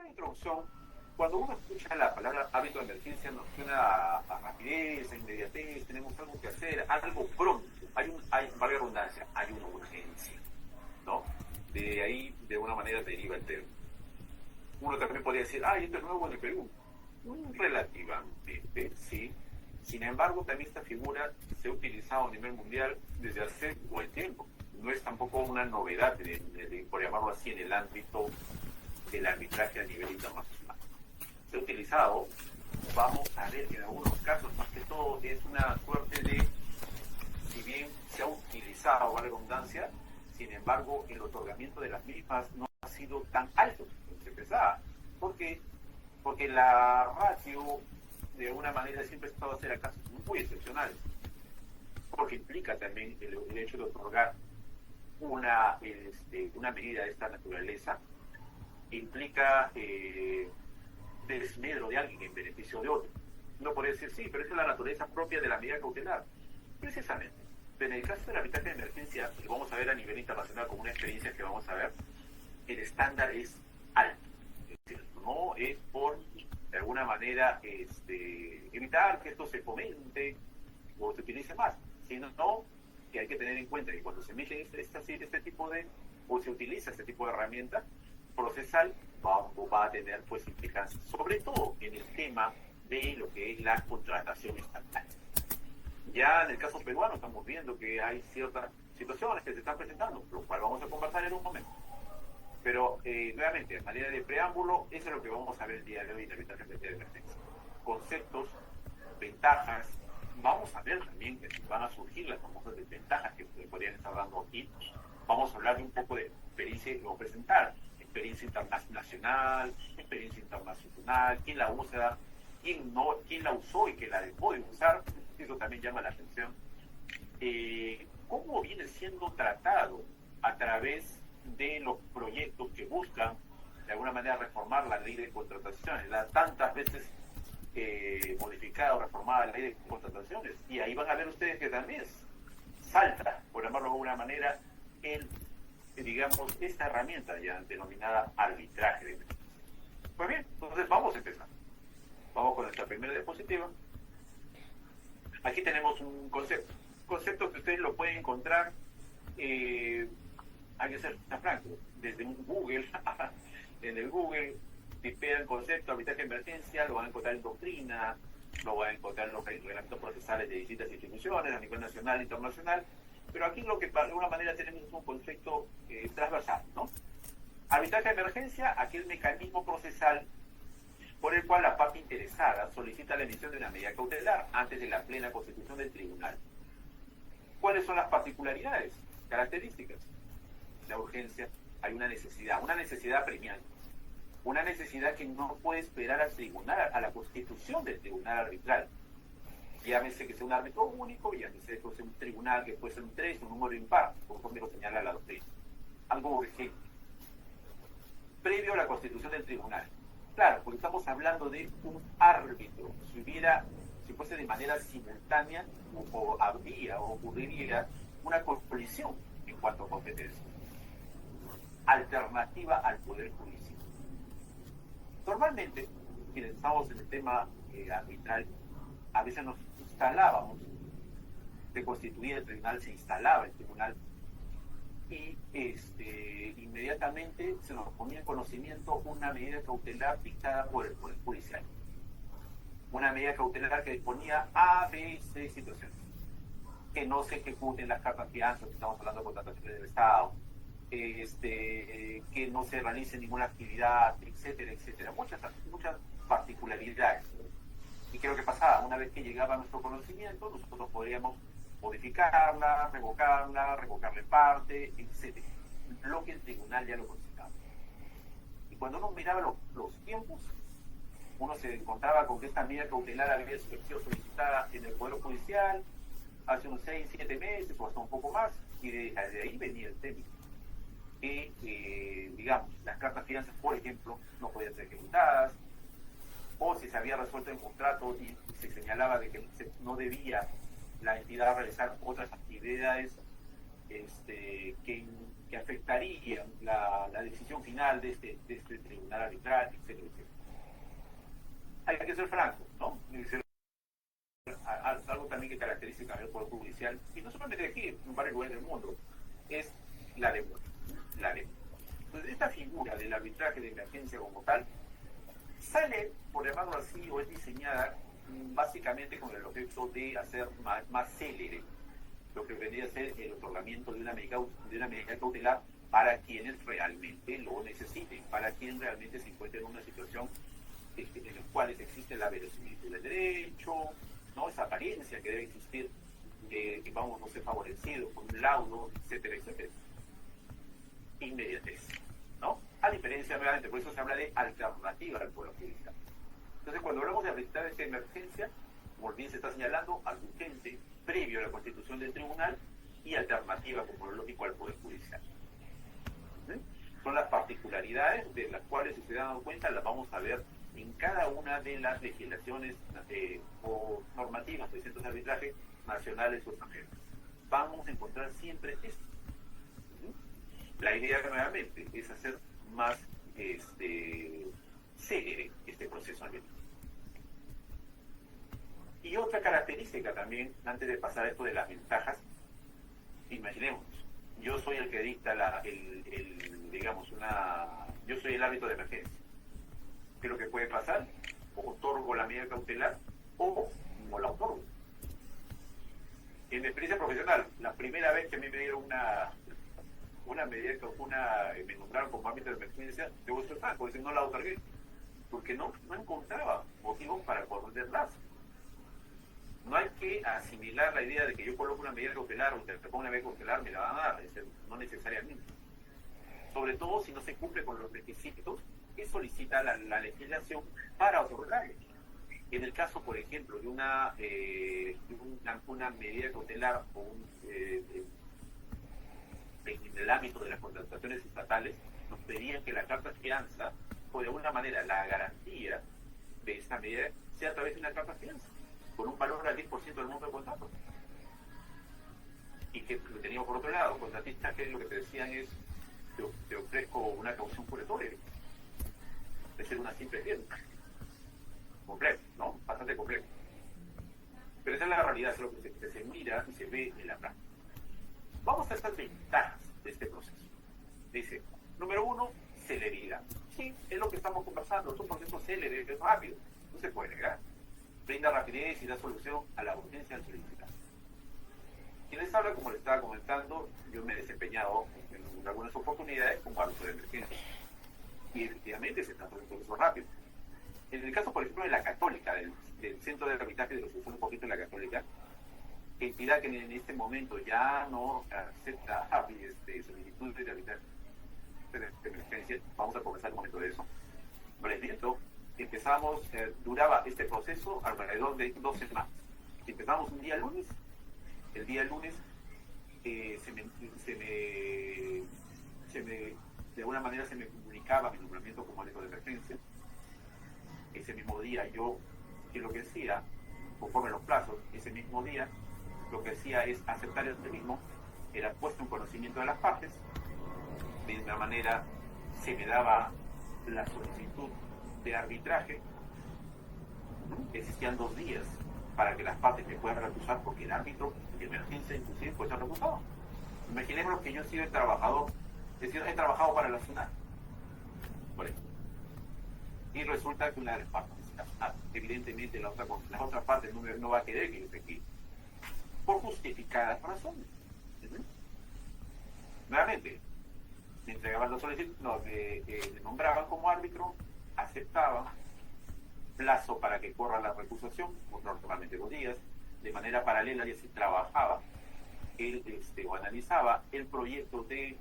introducción, cuando uno escucha la palabra hábito de emergencia, nos suena a rapidez, a inmediatez, tenemos algo que hacer, algo pronto, valga la redundancia, hay una urgencia, ¿no? De ahí, de una manera, deriva el término. Uno también podría decir, esto es nuevo en el Perú. Relativamente, sí. Sin embargo, también esta figura se ha utilizado a nivel mundial desde hace buen tiempo. No es tampoco una novedad, por llamarlo así, en el ámbito del arbitraje a nivel internacional. Se ha utilizado, vamos a ver que en algunos casos, más que todo, es una suerte de, si bien se ha utilizado, vale la redundancia, sin embargo, el otorgamiento de las mismas no ha sido tan alto como se pensaba. ¿Por qué? Porque la ratio, de alguna manera, siempre ha estado a hacer casos muy excepcionales, porque implica también el hecho de otorgar una medida de esta naturaleza, implica desmedro de alguien en beneficio de otro. Uno puede decir, sí, pero esa es la naturaleza propia de la medida cautelar. Precisamente. Pero en el caso del arbitraje de emergencia, y vamos a ver a nivel internacional como una experiencia que vamos a ver, el estándar es alto. Es decir, no es por, de alguna manera, evitar que esto se fomente o se utilice más, sino que hay que tener en cuenta que cuando se emite este tipo de, o se utiliza este tipo de herramienta procesal, va a tener pues implicancias, sobre todo en el tema de lo que es la contratación estatal. Ya en el caso peruano estamos viendo que hay ciertas situaciones que se están presentando, lo cual vamos a conversar en un momento. Pero nuevamente, a manera de preámbulo, eso es lo que vamos a ver el día de hoy en la arbitraje de emergencia. Conceptos, ventajas, vamos a ver también que van a surgir las famosas desventajas que podrían estar dando aquí. Vamos a hablar de un poco de experiencia que vamos a presentar, experiencia internacional, experiencia internacional, quién la usa, quién la usó y quién la dejó de usar, eso también llama la atención. ¿Cómo viene siendo tratado a través de los proyectos que buscan de alguna manera reformar la ley de contrataciones, la tantas veces modificada o reformada la ley de contrataciones? Y ahí van a ver ustedes que también salta, por llamarlo de alguna manera, digamos, esta herramienta ya denominada arbitraje de emergencia. Pues bien, entonces vamos a empezar. Vamos con nuestra primera diapositiva. Aquí tenemos un concepto que ustedes lo pueden encontrar, hay que ser franco, desde un Google, en el Google, tipean concepto, arbitraje de emergencia, lo van a encontrar en doctrina, lo van a encontrar en los reglamentos procesales de distintas instituciones a nivel nacional e internacional, pero aquí lo que de alguna manera tenemos es un concepto transversal, ¿no? Arbitraje de emergencia, aquel mecanismo procesal por el cual la parte interesada solicita la emisión de una medida cautelar antes de la plena constitución del tribunal. ¿Cuáles son las particularidades, características? La urgencia, hay una necesidad apremiante, una necesidad que no puede esperar al tribunal, a la constitución del tribunal arbitral. Llámese que sea un árbitro único, llámese que sea un tribunal que puede ser un 3, un número impar, conforme lo señala la doctrina. Algo urgente. Previo a la constitución del tribunal. Claro, porque estamos hablando de un árbitro. Si fuese de manera simultánea, ocurriría una colisión en cuanto a competencias. Alternativa al Poder Judicial. Normalmente, quienes estamos en el tema arbitral, a veces nos instalábamos, se constituía el tribunal, se instalaba el tribunal, y inmediatamente se nos ponía en conocimiento una medida cautelar dictada por el Poder Judicial. Una medida cautelar que disponía A, B, C situaciones. Que no se ejecuten las cartas fianzas, estamos hablando de contrataciones del Estado, que no se realice ninguna actividad, etcétera, etcétera. Muchas particularidades. Y ¿qué es lo que pasaba? Una vez que llegaba a nuestro conocimiento, nosotros podríamos modificarla, revocarle parte, etc. Lo que el tribunal ya lo consideraba. Y cuando uno miraba los tiempos, uno se encontraba con que esta medida cautelar había sido solicitada en el Poder Judicial hace unos 6, 7 meses o hasta un poco más, y de ahí venía el tema. Que, digamos, las cartas fianzas, por ejemplo, no podían ser ejecutadas, o si se había resuelto el contrato y se señalaba de que no debía la entidad realizar otras actividades que afectarían la decisión final de este tribunal arbitral, etcétera, etcétera. Hay que ser franco, ¿no? Algo también que caracteriza el Poder Judicial, y no solamente aquí, en varios lugares del mundo, es la demora. Entonces, esta figura del arbitraje de emergencia como tal sale, por llamarlo así, o es diseñada básicamente con el objeto de hacer más célere lo que vendría a ser el otorgamiento de una medida cautelar para quienes realmente lo necesiten, para quien realmente se encuentre en una situación en la cual existe la verosimilitud del derecho, ¿no? Esa apariencia que debe existir, que vamos a ser favorecidos con un laudo, etcétera, etcétera. Inmediatez, ¿no? A diferencia, nuevamente, por eso se habla de alternativa al Poder Judicial. Entonces, cuando hablamos de arbitrar esta emergencia, como bien se está señalando, al urgente, previo a la constitución del tribunal, y alternativa, como lo lógico, al Poder Judicial. ¿Sí? Son las particularidades de las cuales, si se dan cuenta, las vamos a ver en cada una de las legislaciones o normativas de centros de arbitraje nacionales o extranjeros. Vamos a encontrar siempre esto. La idea, nuevamente, es hacer más célere este proceso arbitral. Y otra característica también, antes de pasar a esto de las ventajas, imaginemos, yo soy el que dicta yo soy el árbitro de emergencia. ¿Qué es lo que puede pasar? O otorgo la medida cautelar o no la otorgo. En mi experiencia profesional, la primera vez que a mí me dieron me nombraron como árbitro de emergencia, debo ser franco, no la otorgué, porque no encontraba motivos para correrlas. No hay que asimilar la idea de que yo coloco una medida cautelar o te pongo una medida cautelar, me la van a dar, no necesariamente. Sobre todo si no se cumple con los requisitos que solicita la legislación para otorgarle. En el caso, por ejemplo, de una medida cautelar en el ámbito de las contrataciones estatales, nos pedían que la carta fianza, o de alguna manera la garantía de esta medida, sea a través de una carta fianza, con un valor al 10% del monto de contrato. Y que lo teníamos por otro lado, contratistas que lo que te decían es, te ofrezco una caución curatoria, de ser una simple firma. Complejo, ¿no? Bastante complejo. Pero esa es la realidad, es lo que se mira y se ve en la práctica. Vamos a estas ventajas de este proceso. Dice, número 1, celeridad. Sí, es lo que estamos conversando, es un proceso célere, es rápido, no se puede negar. Brinda rapidez y da solución a la urgencia al solicitar. Quien les habla, como les estaba comentando, yo me he desempeñado en algunas oportunidades como árbitro de emergencia. Y efectivamente se trata de un proceso rápido. En el caso, por ejemplo, de la Católica, del Centro de Arbitraje de los Usuarios un poquito de la Católica, entidad que en este momento ya no acepta solicitudes de arbitraje de emergencia, vamos a conversar un momento de eso. No les miento, duraba este proceso alrededor de 2 semanas. Empezamos un día lunes, el día lunes de alguna manera se me comunicaba mi nombramiento como árbitro de emergencia. Ese mismo día yo, que lo que hacía, conforme a los plazos, ese mismo día, lo que hacía es aceptar el mismo, era puesto en conocimiento de las partes, de una manera se me daba la solicitud de arbitraje, existían 2 días para que las partes me puedan recusar, porque el árbitro de emergencia inclusive puede ser recusado. Imaginemos que yo he sido el trabajador, es decir, he trabajado para la SUNAT, por ejemplo, y resulta que una de las partes, evidentemente la otra parte no va a querer que yo esté aquí, por justificadas razones. Nuevamente, me entregaban la solicitud, me nombraban como árbitro, aceptaba plazo para que corra la recusación, normalmente 2 días, de manera paralela ya se trabajaba o analizaba el proyecto de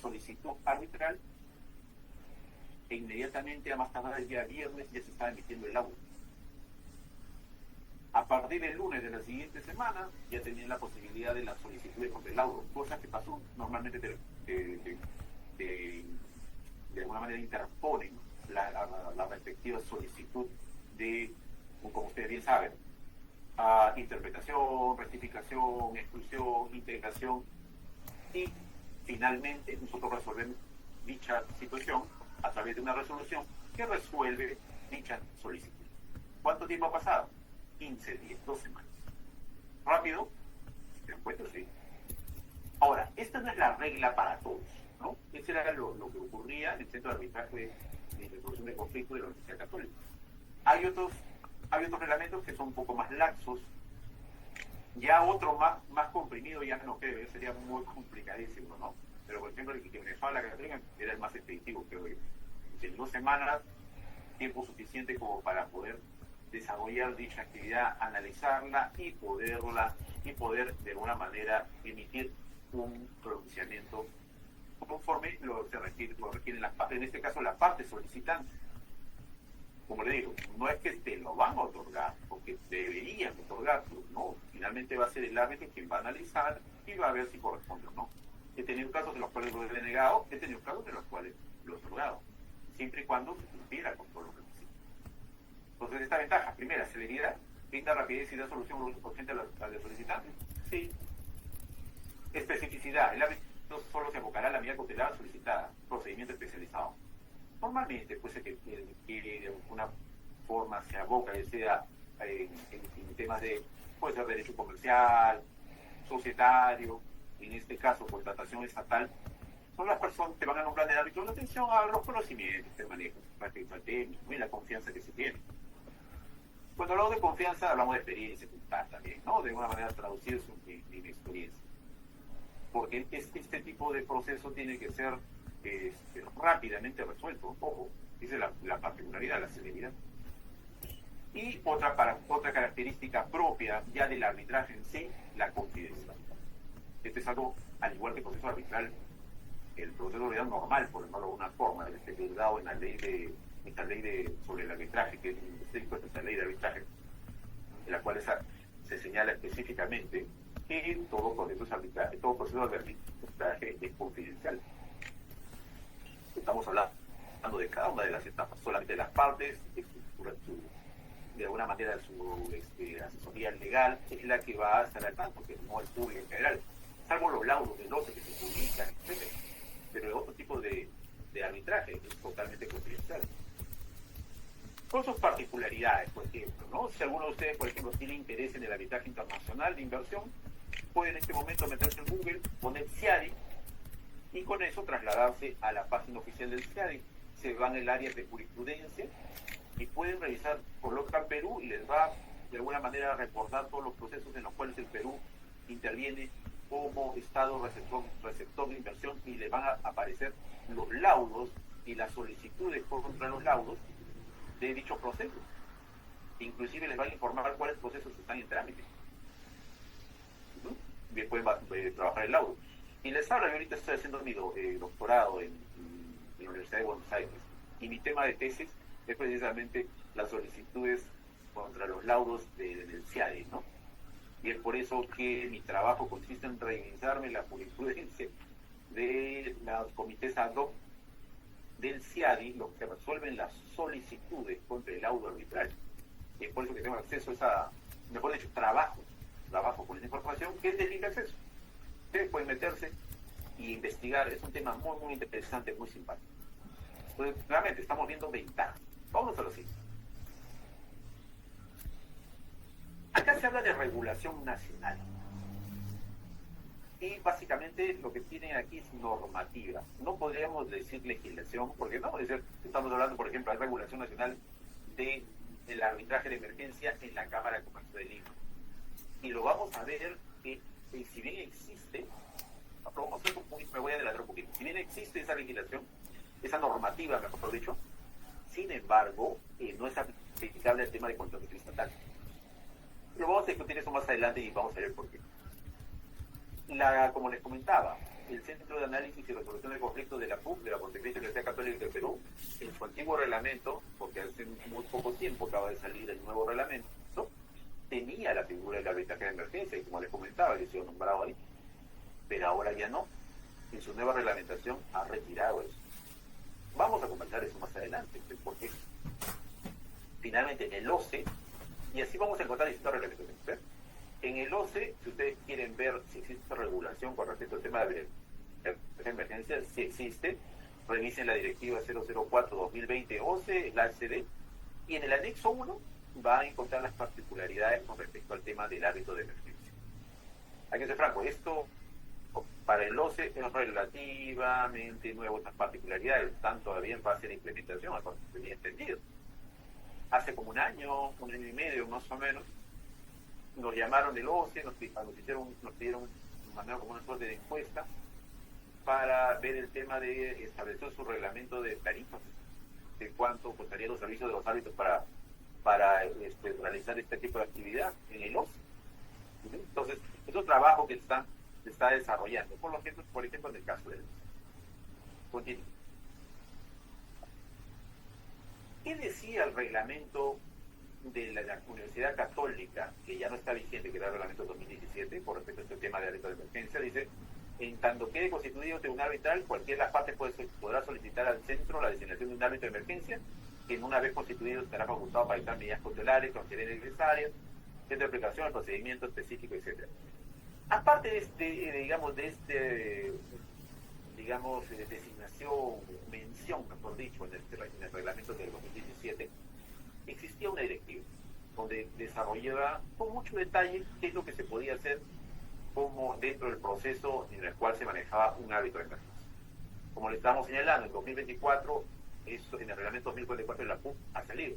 solicitud arbitral, e inmediatamente a más tardar el día viernes ya se estaba emitiendo el laudo. A partir del lunes de la siguiente semana ya tenían la posibilidad de la solicitud de laudo, cosa que pasó. Normalmente de alguna manera interponen la respectiva solicitud de, como ustedes bien saben, interpretación, rectificación, exclusión, integración y finalmente nosotros resolvemos dicha situación a través de una resolución que resuelve dicha solicitud. ¿Cuánto tiempo ha pasado? 15 días, 2 semanas. ¿Rápido? Si te das cuenta, sí. Ahora, esta no es la regla para todos, ¿no? Eso era lo que ocurría en el Centro de Arbitraje de Resolución de Conflictos de la Universidad Católica. Hay otros reglamentos que son un poco más laxos. Ya otro más comprimido ya no creo, sería muy complicadísimo, ¿no? Pero por ejemplo, el que manejaba la Católica era el más expeditivo, creo yo. En 2 semanas, tiempo suficiente como para poder desarrollar dicha actividad, analizarla y poder de alguna manera emitir un pronunciamiento conforme lo requieren las partes, en este caso la parte solicitante. Como le digo, no es que te lo van a otorgar, porque deberían otorgarlo, no. Finalmente va a ser el árbitro quien va a analizar y va a ver si corresponde o no. He tenido casos en los cuales lo he denegado, he tenido casos en los cuales lo he otorgado, siempre y cuando se cumpliera con todos los requisitos. Entonces, esta ventaja, primera, celeridad, brinda rapidez y da solución urgente al solicitante. Sí. Especificidad, el árbitro solo se abocará a la medida cautelar solicitada, procedimiento especializado. Normalmente, pues, que de alguna forma se aboca, ya sea en temas de, puede ser derecho comercial, societario, en este caso, contratación estatal, son las personas que van a nombrar el árbitro en atención a los conocimientos que manejan respecto al tema y la confianza que se tiene. Cuando hablamos de confianza, hablamos de experiencia también, ¿no? De alguna manera traducir eso en experiencia. Porque este tipo de proceso tiene que ser rápidamente resuelto. Ojo, esa es la particularidad, la celeridad. Y otra característica propia ya del arbitraje en sí, la confidencialidad. Este es algo, al igual que el proceso arbitral, el proceso arbitral normal, por ejemplo, de alguna forma, dado en la ley sobre el arbitraje, que es esta ley de arbitraje, en la cual se señala específicamente que todo proceso de arbitraje es confidencial. Estamos hablando de cada una de las etapas, solamente de las partes, de alguna manera su asesoría legal es la que va a estar al tanto, que no es pública en general, salvo los laudos de los que se publican, etc. Pero otro tipo de arbitraje es totalmente confidencial. Con sus particularidades, por ejemplo, ¿no? Si alguno de ustedes, por ejemplo, tiene interés en el arbitraje internacional de inversión, puede en este momento meterse en Google, poner CIADI y con eso trasladarse a la página oficial del CIADI. Se van en el área de jurisprudencia y pueden revisar, colocan Perú y les va de alguna manera a recordar todos los procesos en los cuales el Perú interviene como Estado receptor de inversión y les van a aparecer los laudos y las solicitudes contra los laudos de dichos procesos. Inclusive les van a informar cuáles procesos están en trámite. Bien, pueden trabajar el laudo. Y les hablo, yo ahorita estoy haciendo mi doctorado en la Universidad de Buenos Aires y mi tema de tesis es precisamente las solicitudes contra los laudos del CIADI, ¿no? Y es por eso que mi trabajo consiste en revisarme la jurisprudencia de los comités ad hoc del CIADI, los que resuelven las solicitudes contra el laudo arbitral. Y es por eso que tengo acceso a esa, mejor dicho, trabajo con esa información que es de libre acceso. Ustedes pueden meterse y investigar, es un tema muy, muy interesante, muy simpático. Entonces, realmente estamos viendo ventajas. Vamos a lo siguiente. Acá se habla de regulación nacional. Y básicamente lo que tienen aquí es normativa. No podríamos decir legislación, porque no, es decir, estamos hablando, por ejemplo, de regulación nacional del arbitraje de emergencia en la Cámara de Comercio de Lima. Y lo vamos a ver que si bien existe, me voy a adelantar un poquito, si bien existe esa legislación, esa normativa, mejor dicho, sin embargo, no es aplicable al tema de control estatal. Pero vamos a discutir eso más adelante y vamos a ver por qué. Como les comentaba, el Centro de Análisis y Resolución de Conflictos de la PUC, de la Pontificia Universidad Católica del Perú, en su antiguo reglamento, porque hace muy poco tiempo acaba de salir el nuevo reglamento, tenía la figura del arbitraje de emergencia, y como les comentaba, que se ha nombrado ahí, pero ahora ya no. En su nueva reglamentación ha retirado eso. Vamos a comentar eso más adelante, porque finalmente en el OCE, y así vamos a encontrar distintas reglamentaciones. En el OCE, si ustedes quieren ver si existe regulación con respecto al tema de emergencia sí existe. Revisen la directiva 004-2020-OCE, la ACD, y en el anexo 1 va a encontrar las particularidades con respecto al tema del árbitro de emergencia. Hay que ser franco, esto para el OCE es relativamente nuevo, estas particularidades, están todavía en fase de implementación, a partir de entendido. Hace como un año y medio más o menos, nos llamaron del OCE, nos pidieron mandaron como una suerte de encuesta para ver el tema de establecer su reglamento de tarifas, de cuánto costarían los servicios de los árbitros para realizar este tipo de actividad en el OCE. Entonces, es un trabajo que se está desarrollando, por ejemplo, en el caso del OCE. Continúo. ¿Qué decía el reglamento de la Universidad Católica, que ya no está vigente, que era el reglamento 2017, por respecto a este tema de árbitro de emergencia? Dice: en tanto quede constituido un tribunal arbitral, cualquiera de las partes podrá solicitar al centro la designación de un árbitro de emergencia, que una vez constituido estará facultado para dictar medidas cautelares, considerar necesarias, centro de aplicación, el procedimiento específico, etc. Aparte de designación, mención, mejor dicho, en el reglamento del 2017, existía una directiva donde desarrollaba con mucho detalle qué es lo que se podía hacer como dentro del proceso en el cual se manejaba un árbitro de emergencia. Como le estamos señalando, en 2024, en el reglamento 2044 de la PUC ha salido.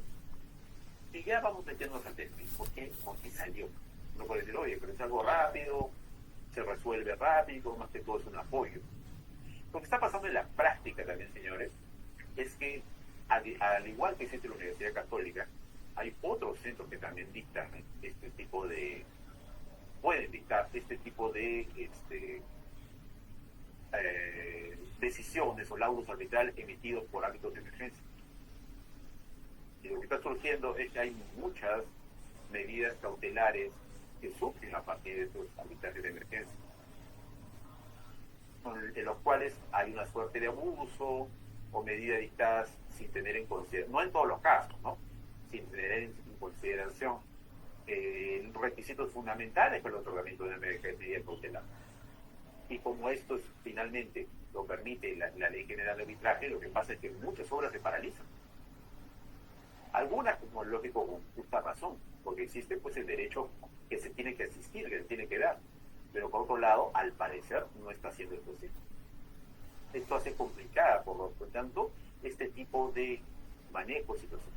Y ya vamos metiéndonos al tema. ¿Por qué salió? Uno puede decir, oye, pero es algo rápido, se resuelve rápido, más que todo es un apoyo. Lo que está pasando en la práctica también, señores, es que al igual que existe la Universidad Católica, hay otros centros que también dictan pueden dictar este tipo de decisiones o laudos arbitrales emitidos por árbitros de emergencia. Y lo que está surgiendo es que hay muchas medidas cautelares que surgen a partir de estos arbitrajes de emergencia, en los cuales hay una suerte de abuso o medidas dictadas sin tener en consideración, no en todos los casos, ¿no? Sin tener en consideración requisitos fundamentales para el otorgamiento de una medida cautelar. Y como esto finalmente lo permite la Ley General de Arbitraje, lo que pasa es que muchas obras se paralizan. Algunas, como lógico, con justa razón, porque existe pues el derecho que se tiene que asistir, que se tiene que dar. Pero por otro lado, al parecer, no está siendo posible. Esto hace complicada, por lo tanto, este tipo de manejo situacional.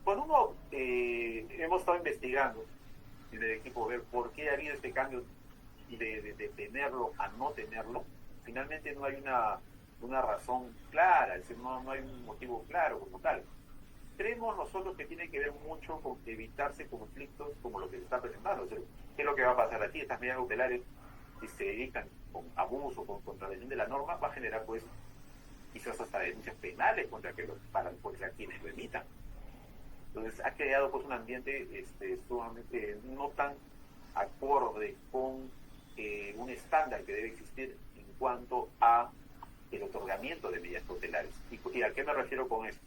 Cuando uno hemos estado investigando en el equipo, ver por qué ha habido este cambio de tenerlo a no tenerlo, finalmente no hay una razón clara, es decir, no hay un motivo claro como tal. Creemos nosotros que tiene que ver mucho con evitarse conflictos como lo que se está presentando. O sea, ¿qué es lo que va a pasar aquí? Estas medidas cautelares, si se dedican con abuso, con contravención de la norma, va a generar pues quizás hasta denuncias penales contra quienes lo emitan. Entonces ha creado pues un ambiente sumamente no tan acorde con un estándar que debe existir en cuanto a el otorgamiento de medidas cautelares. ¿Y a qué me refiero con esto?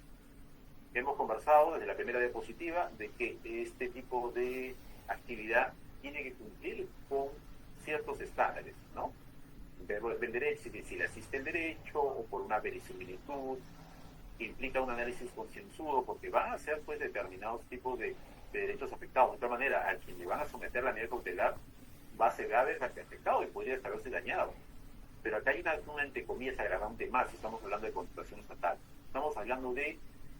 Hemos conversado desde la primera diapositiva de que este tipo de actividad tiene que cumplir con ciertos estándares, ¿no? Del derecho, si le asiste el derecho o por una verisimilitud, implica un análisis concienzudo, porque van a ser pues determinados tipos de derechos afectados. De otra manera, a quien le van a someter la medida cautelar va a ser grave afectado y podría haberse dañado. Pero acá hay una entre comillas agravante más, si estamos hablando de contratación estatal. Estamos hablando de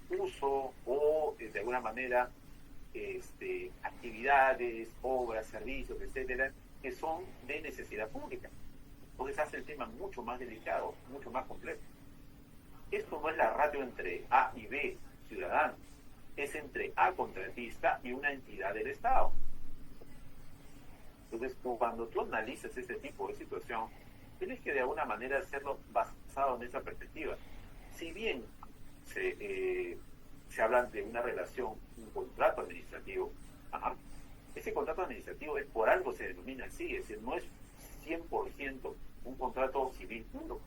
uso o de alguna manera actividades, obras, servicios, etcétera, que son de necesidad pública. Entonces hace el tema mucho más delicado, mucho más complejo. Esto no es la ratio entre A y B, ciudadanos, es entre A, contratista, y una entidad del Estado. Entonces, cuando tú analizas este tipo de situación, tienes que de alguna manera hacerlo basado en esa perspectiva. Si bien se habla de una relación, un contrato administrativo, ese contrato administrativo es por algo se denomina así, es decir, no es 100% un contrato civil puro.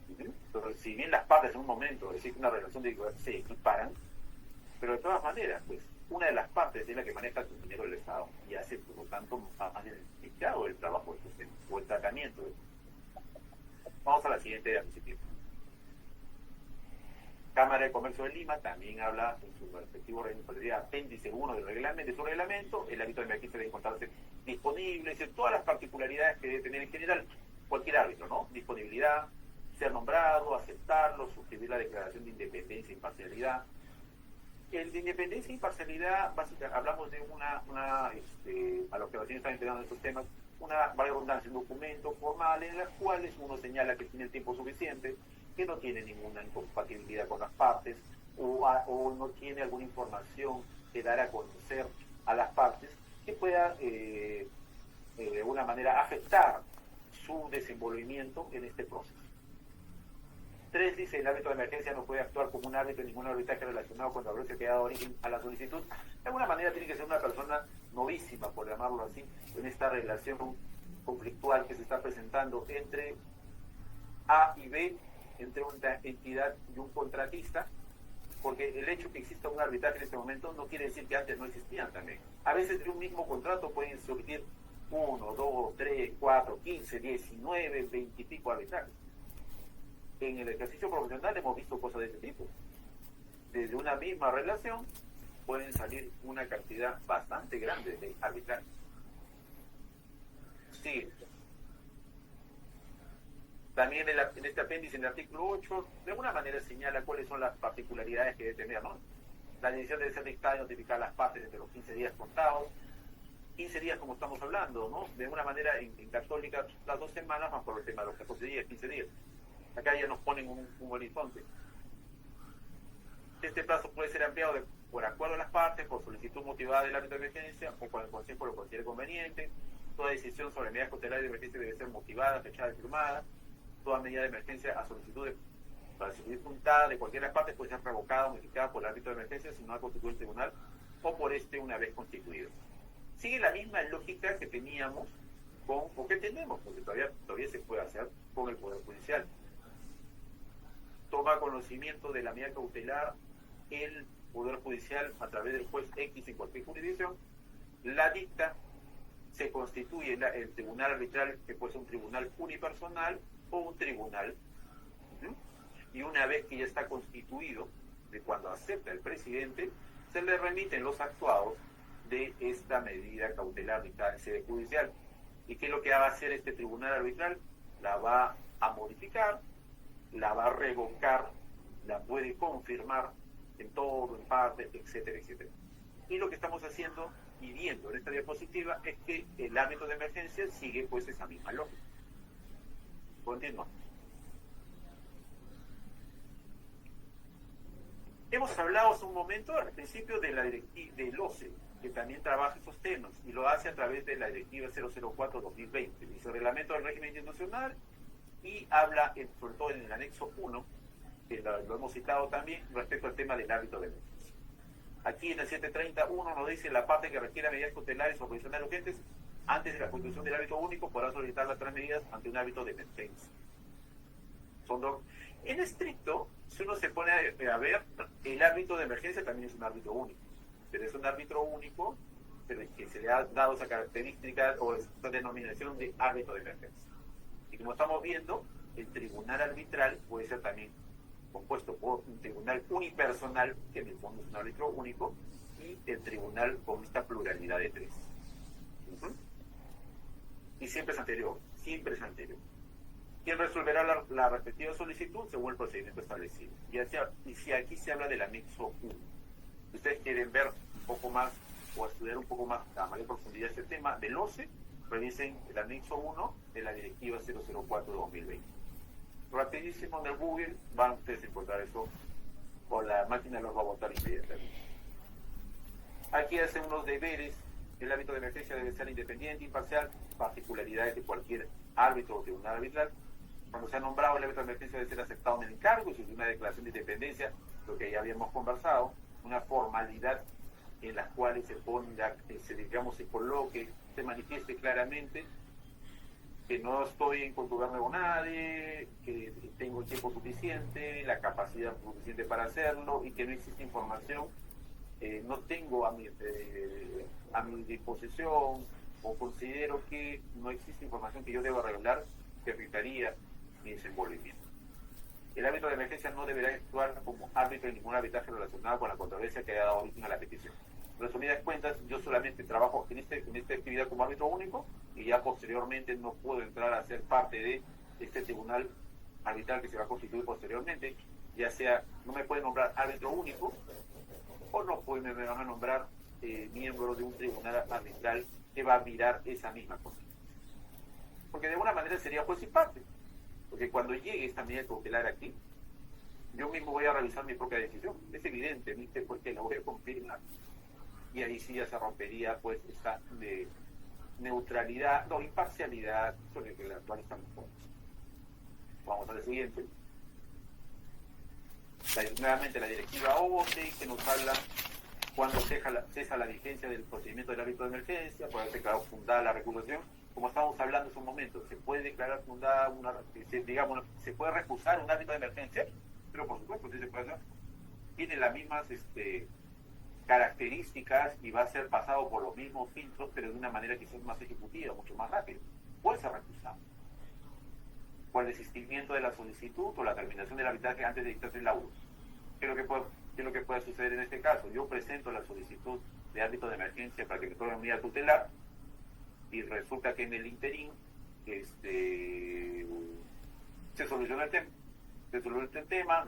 Entonces, si bien las partes en un momento existe una relación de igualdad, se equiparan, pero de todas maneras, pues, una de las partes es la que maneja el dinero del Estado y hace, por lo tanto, más identificado el trabajo del sistema o el tratamiento. Vamos a la siguiente diapositiva. Cámara de Comercio de Lima también habla en su respectivo apéndice 1 del reglamento, de su reglamento. El árbitro de emergencia debe encontrarse disponible, es decir, todas las particularidades que debe tener en general cualquier árbitro, ¿no? Disponibilidad, ser nombrado, aceptarlo, suscribir la declaración de independencia e imparcialidad. El de independencia e imparcialidad, básicamente, hablamos de a los que recién están enterando de estos temas, una redundancia, un documento formal en las cuales uno señala que tiene el tiempo suficiente, que no tiene ninguna incompatibilidad con las partes o no tiene alguna información que dar a conocer a las partes que pueda de alguna manera afectar su desenvolvimiento en este proceso. 3 dice, el árbitro de emergencia no puede actuar como un árbitro en ningún arbitraje relacionado con haberse quedado origen a la solicitud. De alguna manera tiene que ser una persona novísima, por llamarlo así, en esta relación conflictual que se está presentando entre A y B, entre una entidad y un contratista, porque el hecho que exista un arbitraje en este momento no quiere decir que antes no existían también. A veces de un mismo contrato pueden surgir 1, 2, 3, 4, 15, 19, 20 y pico arbitrajes. En el ejercicio profesional hemos visto cosas de este tipo. Desde una misma relación pueden salir una cantidad bastante grande de arbitrajes. Sí. También en este apéndice, en el artículo 8, de alguna manera señala cuáles son las particularidades que debe tener, ¿no? La decisión debe ser dictada y notificar a las partes entre los 15 días contados. 15 días como estamos hablando, ¿no? De alguna manera en Católica las 2 semanas más por el tema de los 14 días, 15 días. Acá ya nos ponen un horizonte. Este plazo puede ser ampliado por acuerdo de las partes, por solicitud motivada del árbitro de emergencia o cuando el Consejo lo considere conveniente. Toda decisión sobre medidas cautelares de emergencia debe ser motivada, fechada y firmada. Toda medida de emergencia a solicitud para solicitud puntada de cualquiera de las partes puede ser revocada o modificada por el árbitro de emergencia si no ha constituido el tribunal o por una vez constituido. Sigue la misma lógica que teníamos o que tenemos, porque todavía se puede hacer con el Poder Judicial. Toma conocimiento de la medida cautelar el Poder Judicial a través del juez X en cualquier jurisdicción, la dicta, se constituye el tribunal arbitral, que puede ser un tribunal unipersonal o un tribunal, y una vez que ya está constituido, de cuando acepta el presidente, se le remiten los actuados de esta medida cautelar dictada en sede judicial. ¿Y qué es lo que va a hacer este tribunal arbitral? La va a modificar, la va a revocar, la puede confirmar en todo, en parte, etcétera, etcétera. Y lo que estamos haciendo y viendo en esta diapositiva es que el ámbito de emergencia sigue pues esa misma lógica. Continuamos. Hemos hablado hace un momento al principio de la directiva del OCE, que también trabaja esos temas y lo hace a través de la directiva 004-2020, dice el reglamento del régimen institucional, y habla sobre todo en el anexo 1, que lo hemos citado también, respecto al tema del árbitro de emergencia. Aquí en el 731 nos dice la parte que requiera medidas cautelares o provisionales urgentes antes de la constitución del árbitro único podrá solicitar las 3 medidas ante un árbitro de emergencia. Son dos. En estricto, si uno se pone a ver, el árbitro de emergencia también es un árbitro único, pero es un árbitro único que se le ha dado esa característica o esa denominación de árbitro de emergencia. Y como estamos viendo, el tribunal arbitral puede ser también compuesto por un tribunal unipersonal, que en el fondo es un árbitro único, y el tribunal con esta pluralidad de 3. Y siempre es anterior, siempre es anterior. ¿Quién resolverá la respectiva solicitud según el procedimiento establecido? Y si aquí se habla del anexo 1. Si ustedes quieren ver un poco más o estudiar un poco más a mayor profundidad este tema del OCE, revisen el anexo 1 de la directiva 004-2020. Rapidísimo en el Google van ustedes a encontrar eso, o la máquina los va a botar inmediatamente. Aquí hacen unos deberes. El árbitro de emergencia debe ser independiente, imparcial, particularidades de cualquier árbitro o tribunal arbitral. Cuando se ha nombrado, el árbitro de emergencia debe ser aceptado en el encargo, y una declaración de independencia, lo que ya habíamos conversado, una formalidad en la cual se coloque, se manifieste claramente que no estoy en contubernio con nadie, que tengo el tiempo suficiente, la capacidad suficiente para hacerlo y que no existe información, no tengo a mi disposición o considero que no existe información que yo deba revelar que afectaría mi desenvolvimiento. El árbitro de emergencia no deberá actuar como árbitro en ningún arbitraje relacionado con la controversia que haya dado origen a la petición. En resumidas cuentas, yo solamente trabajo en esta actividad como árbitro único y ya posteriormente no puedo entrar a ser parte de este tribunal arbitral que se va a constituir posteriormente, ya sea, no me pueden nombrar árbitro único o no me van a nombrar miembro de un tribunal arbitral que va a mirar esa misma cosa. Porque de alguna manera sería juez y parte. Porque cuando llegue esta medida cautelar aquí, yo mismo voy a revisar mi propia decisión. Es evidente, ¿viste? Porque la voy a confirmar. Y ahí sí ya se rompería pues esta de neutralidad, no, imparcialidad sobre el que la actual está mejor. Vamos a la siguiente. Nuevamente la directiva 11 que nos habla cuando cesa la vigencia del procedimiento del árbitro de emergencia, puede declarar fundada la recursión. Como estábamos hablando hace un momento, se puede declarar fundada se puede recusar un árbitro de emergencia, pero por supuesto sí se puede hacer. Tiene las mismas características y va a ser pasado por los mismos filtros, pero de una manera quizás más ejecutiva, mucho más rápida. Puede ser recusado por el desistimiento de la solicitud o la terminación del arbitraje antes de dictarse el laudo. ¿Qué es lo que puede suceder en este caso? Yo presento la solicitud de árbitro de emergencia para que me tomen medida tutelar y resulta que en el interín se soluciona el tema,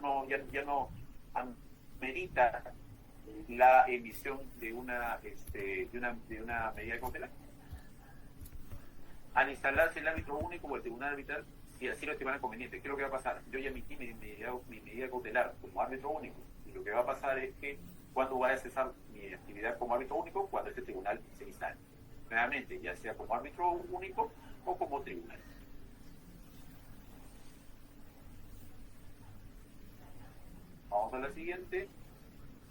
ya no amerita la emisión de una medida cautelar. Al instalarse el árbitro único o el tribunal arbitral, si así lo estiman conveniente, ¿qué es lo que va a pasar? Yo ya emití mi medida cautelar como árbitro único, y lo que va a pasar es que cuando vaya a cesar mi actividad como árbitro único, cuando este tribunal se instale. Nuevamente, ya sea como árbitro único o como tribunal. Vamos a la siguiente.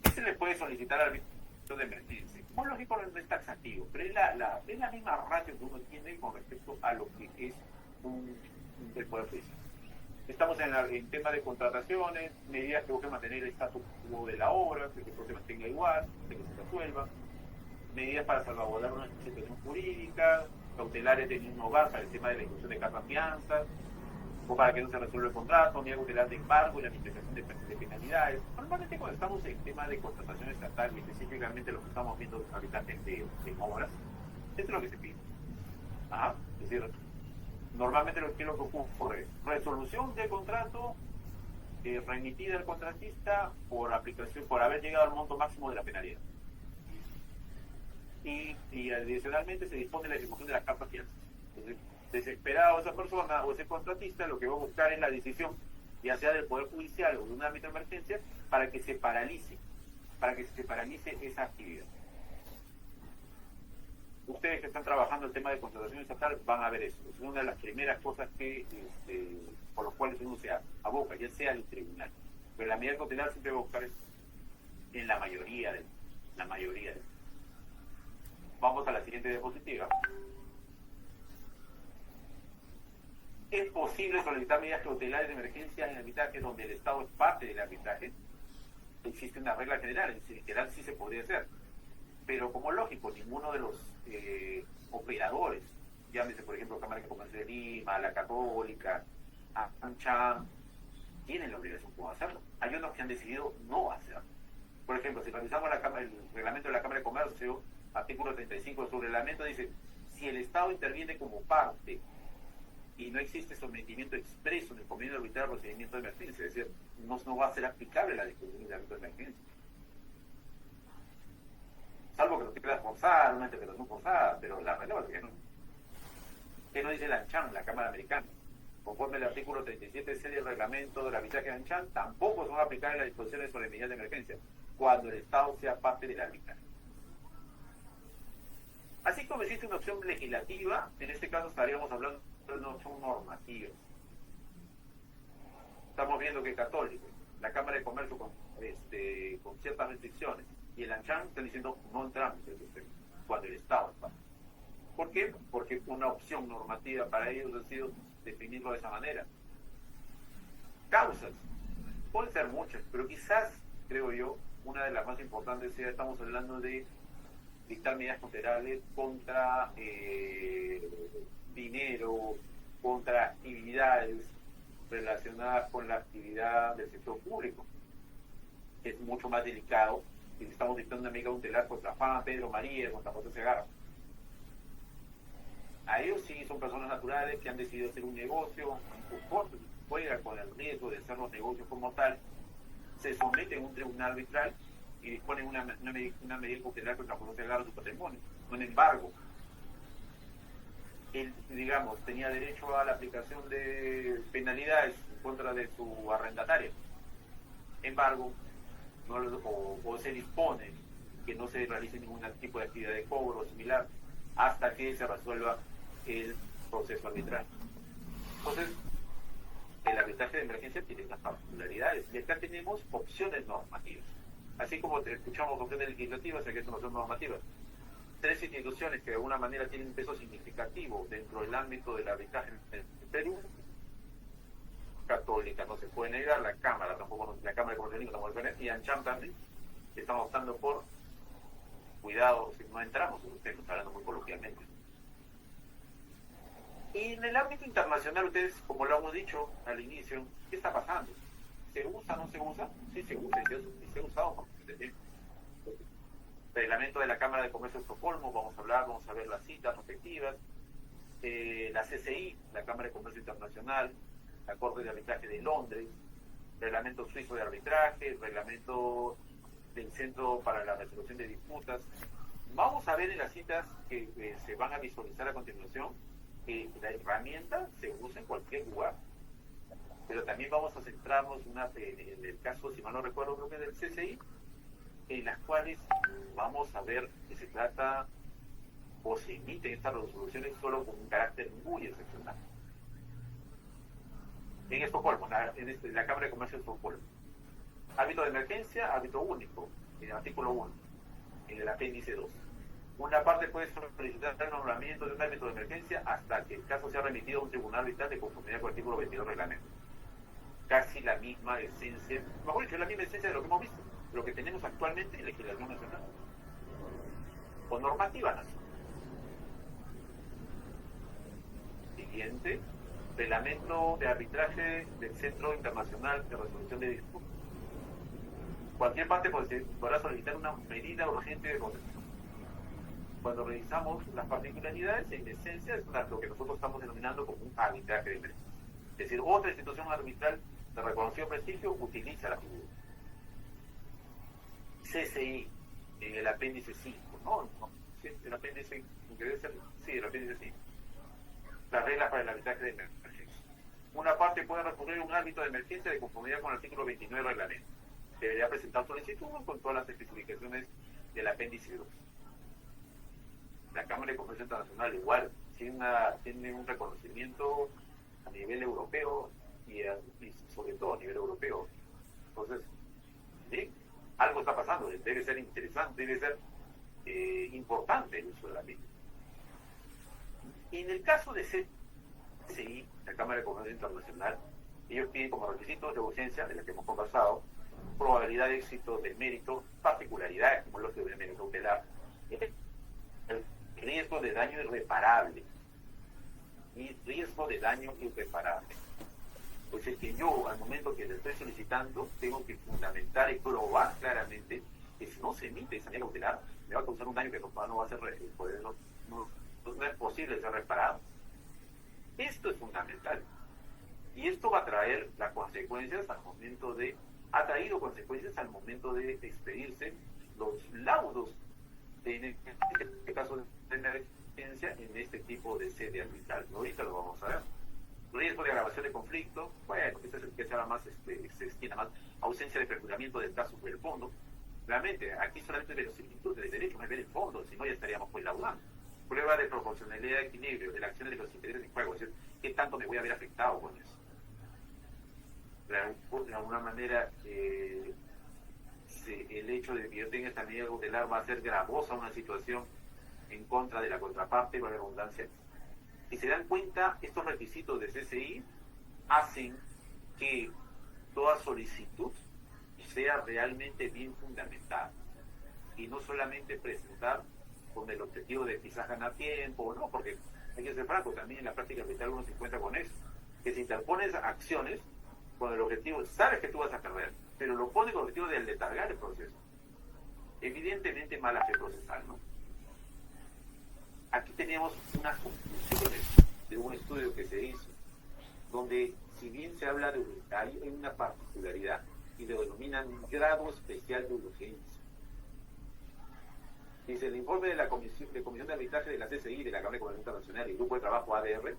¿Qué se le puede solicitar al árbitro de emergencia? Como lógico, no es taxativo, pero es la misma ratio que uno tiene con respecto a lo que es el Poder Judicial. Estamos en tema de contrataciones, medidas que busquen mantener el status quo de la obra, que se mantenga igual, que se resuelva, medidas para salvaguardar una situación jurídica, cautelares de un hogar para el tema de la inclusión de cartas fianzas, o para que no se resuelva el contrato, medida cautelar de embargo y la administración de penalidades. Normalmente cuando estamos en tema de contratación estatal y específicamente lo que estamos viendo ahorita de obras, esto es lo que se pide. Es decir, normalmente lo que ocurre, resolución del contrato remitida al contratista por haber llegado al monto máximo de la penalidad. Y adicionalmente se dispone la ejecución de las cartas fianzas. Entonces, desesperado esa persona o ese contratista lo que va a buscar es la decisión, ya sea del Poder Judicial o de un ámbito de emergencia, para que se paralice esa actividad. Ustedes que están trabajando el tema de contratación estatal van a ver eso. Es una de las primeras cosas por las cuales uno se aboca, ya sea el tribunal. Pero la medida cautelar siempre va a buscar eso en la mayoría de Vamos a la siguiente diapositiva. ¿Es posible solicitar medidas cautelares de emergencia en arbitraje donde el Estado es parte del arbitraje? Existe una regla general, en general sí se podría hacer. Pero como lógico, ninguno de los operadores, llámese por ejemplo Cámara de Comercio de Lima, la Católica, ANCHAM, tienen la obligación de hacerlo. Hay unos que han decidido no hacerlo. Por ejemplo, si revisamos el reglamento de la Cámara de Comercio, artículo 35 de su reglamento, dice: si el Estado interviene como parte y no existe sometimiento expreso en el convenio arbitral al procedimiento de emergencia, es decir, no va a ser aplicable la disposición de árbitro de emergencia. Salvo que lo que pueda forzar, una interpretación forzada, pero la regla es que no. ¿Qué no dice la ANCHAM, la Cámara Americana? Conforme al artículo 37C del reglamento del arbitraje de ANCHAM, tampoco son aplicables las disposiciones sobre medidas de emergencia cuando el Estado sea parte del arbitraje. Así como existe una opción legislativa, en este caso estaríamos hablando de una opción normativa. Estamos viendo que Católica, la Cámara de Comercio con ciertas restricciones, y el ANCHAM están diciendo no entramos en el sistema cuando el Estado está. ¿Por qué? Porque una opción normativa para ellos ha sido definirlo de esa manera. Causas, pueden ser muchas, pero quizás, creo yo, una de las más importantes sea, estamos hablando de dictar medidas cautelares contra dinero, contra actividades relacionadas con la actividad del sector público, que es mucho más delicado, y estamos dictando una medida cautelar contra Juan, Pedro, María, contra José Segarra. A ellos sí son personas naturales que han decidido hacer un negocio, juegan con el riesgo de hacer los negocios como tal, se someten a un tribunal arbitral y disponen una medida cautelar contra José Segarra su patrimonio, un embargo. Él, digamos, tenía derecho a la aplicación de penalidades en contra de su arrendatario. Embargo, o se dispone que no se realice ningún tipo de actividad de cobro o similar hasta que se resuelva el proceso arbitral. Entonces, el arbitraje de emergencia tiene estas particularidades y acá tenemos opciones normativas. Así como escuchamos opciones legislativas, aquí son opciones normativas. Tres instituciones que de alguna manera tienen un peso significativo dentro del ámbito del arbitraje en Perú. Católica no se puede negar, la Cámara tampoco, la Cámara de Comercio no se puede negar, y ANCHAM también estamos optando por cuidado si no entramos, ustedes están hablando muy coloquialmente. Y en el ámbito internacional, ustedes, como lo hemos dicho al inicio, ¿qué está pasando? ¿Se usa o no se usa? Sí se usa y se ha usado. Reglamento de la Cámara de Comercio de Estocolmo, vamos a ver las citas respectivas, la CCI, la Cámara de Comercio Internacional, la Corte de Arbitraje de Londres, reglamento suizo de arbitraje, reglamento del Centro para la Resolución de Disputas. Vamos a ver en las citas que se van a visualizar a continuación que la herramienta se usa en cualquier lugar, pero también vamos a centrarnos en el caso, si mal no recuerdo, creo que del CCI, en las cuales vamos a ver que se trata o se emiten estas resoluciones solo con un carácter muy excepcional. En Estocolmo, en la Cámara de Comercio de Estocolmo. Ámbito de emergencia, ámbito único, en el artículo 1, en el apéndice 2. Una parte puede solicitar el nombramiento de un ámbito de emergencia hasta que el caso sea remitido a un tribunal arbitral de conformidad con el artículo 22 del reglamento. Casi la misma esencia, mejor dicho, es la misma esencia de lo que hemos visto, lo que tenemos actualmente en legislación nacional o normativa nacional. Siguiente, reglamento de arbitraje del Centro Internacional de Resolución de Disputas. Cualquier parte podrá solicitar una medida urgente de protección. Cuando revisamos las particularidades, en esencia es lo que nosotros estamos denominando como un arbitraje de emergencia. Es decir, otra institución arbitral de reconocido prestigio utiliza la figura. CCI, en el apéndice 5, ¿no? ¿Sí? El apéndice, sí, el apéndice 5. Las reglas para el arbitraje de emergencia. Una parte puede recurrir a un árbitro de emergencia de conformidad con el artículo 29 del reglamento. Debería presentar solicitud con todas las especificaciones del apéndice 2. La Cámara de Comercio Internacional igual tiene un reconocimiento a nivel europeo y sobre todo a nivel europeo. Entonces, sí, algo está pasando, debe ser interesante, debe ser importante el uso de la misma. En el caso de CCI, la Cámara de Comercio Internacional, ellos piden como requisitos de urgencia, de la que hemos conversado, probabilidad de éxito del mérito, particularidades como los de mérito cautelar, el riesgo de daño irreparable y riesgo de daño irreparable. Pues es que yo, al momento que le estoy solicitando, tengo que fundamentar y probar claramente que si no se emite esa medida cautelar, me va a causar un daño que no va a ser, no es posible ser reparado. Esto es fundamental. Y esto va a traer las consecuencias al momento ha traído consecuencias al momento de expedirse los laudos, en este caso de emergencia, en este tipo de sede arbitral. Ahorita lo vamos a ver. Riesgo de agravación de conflicto, bueno, este es el que se llama más, se extiende más, ausencia de perfilamiento del caso por el fondo. Realmente, aquí solamente de los institutos de derecho, no es ver el fondo, si no ya estaríamos pues laudando. Prueba de proporcionalidad de equilibrio, de la acción de los intereses en juego, es decir, ¿qué tanto me voy a ver afectado con eso? De alguna manera, el hecho de que yo tenga esta medida cautelar va a ser gravosa una situación en contra de la contraparte, por la redundancia. Si se dan cuenta, estos requisitos de CCI hacen que toda solicitud sea realmente bien fundamentada y no solamente presentar con el objetivo de quizás ganar tiempo, no, porque hay que ser franco, también en la práctica arbitral uno se encuentra con eso, que se interponen acciones con el objetivo, sabes que tú vas a perder, pero lo pone con el objetivo de letargar el proceso. Evidentemente mala fe procesal, ¿no? Aquí teníamos unas conclusiones de un estudio que se hizo, donde si bien se habla de hay una particularidad y lo denominan grado especial de urgencia. Dice el informe de la Comisión de Arbitraje de la CCI, de la Cámara de Comercio Internacional y el Grupo de Trabajo ADR,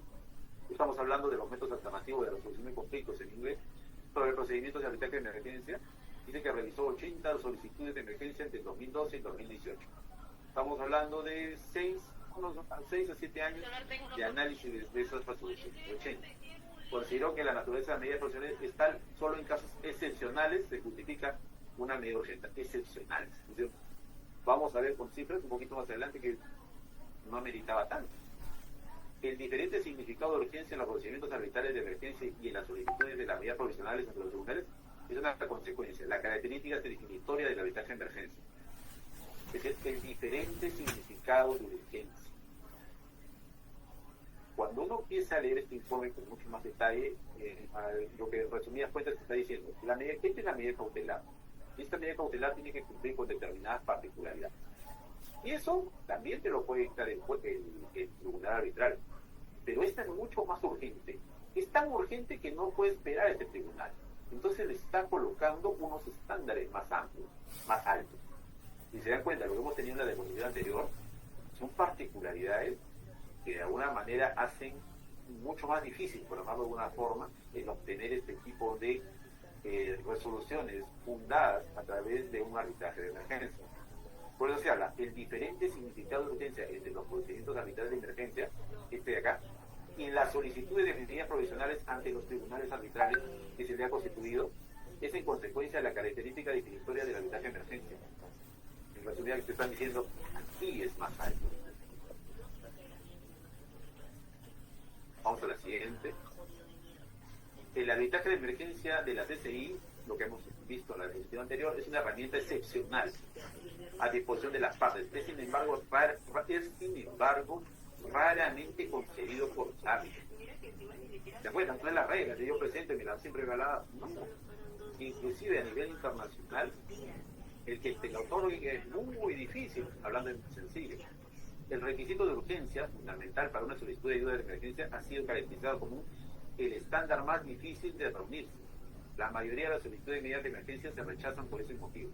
estamos hablando de los métodos alternativos de resolución de conflictos en inglés, sobre procedimientos de arbitraje de emergencia, dice que revisó 80 solicitudes de emergencia entre 2012 y 2018. Estamos hablando de 6 a 7 años de análisis de esas resoluciones, 80. Consideró que la naturaleza de medidas profesionales es tal, solo en casos excepcionales se justifica una medida urgente, excepcionales. Entonces, vamos a ver con cifras un poquito más adelante que no ameritaba tanto. El diferente significado de urgencia en los procedimientos arbitrales de emergencia y en las solicitudes de las medidas provisionales ante los tribunales es una consecuencia, la característica definitoria del arbitraje de emergencia. Es el diferente significado de urgencia. Cuando uno empieza a leer este informe con mucho más detalle, lo que en resumidas cuentas se está diciendo, esta es la medida cautelar. Esta medida cautelar tiene que cumplir con determinadas particularidades. Y eso también te lo puede dictar el tribunal arbitral. Pero esta es mucho más urgente. Es tan urgente que no puede esperar a este tribunal. Entonces le está colocando unos estándares más amplios, más altos. Si se dan cuenta, lo que hemos tenido en la devolución anterior son particularidades que de alguna manera hacen mucho más difícil, por llamarlo de alguna forma, el obtener este tipo de resoluciones fundadas a través de un arbitraje de emergencia. Por eso se habla el diferente significado de urgencia entre los procedimientos arbitrales de emergencia, este de acá, y en las solicitudes de medidas provisionales ante los tribunales arbitrales que se le ha constituido, es en consecuencia de la característica definitoria del arbitraje de emergencia. En resumida, que te están diciendo, aquí es más alto. Vamos a la siguiente. El arbitraje de emergencia de la CCI, lo que hemos visto en la discusión anterior, es una herramienta excepcional a disposición de las partes. Es sin embargo raramente concedido por los árbitros. ¿Se acuerdan? No es la regla, que yo presente, me la siempre regalada. No. Inclusive a nivel internacional, el que te lo otorgue es muy difícil, hablando en sencillo. El requisito de urgencia, fundamental para una solicitud de ayuda de emergencia, ha sido caracterizado como el estándar más difícil de reunirse. La mayoría de las solicitudes de medidas de emergencia se rechazan por ese motivo.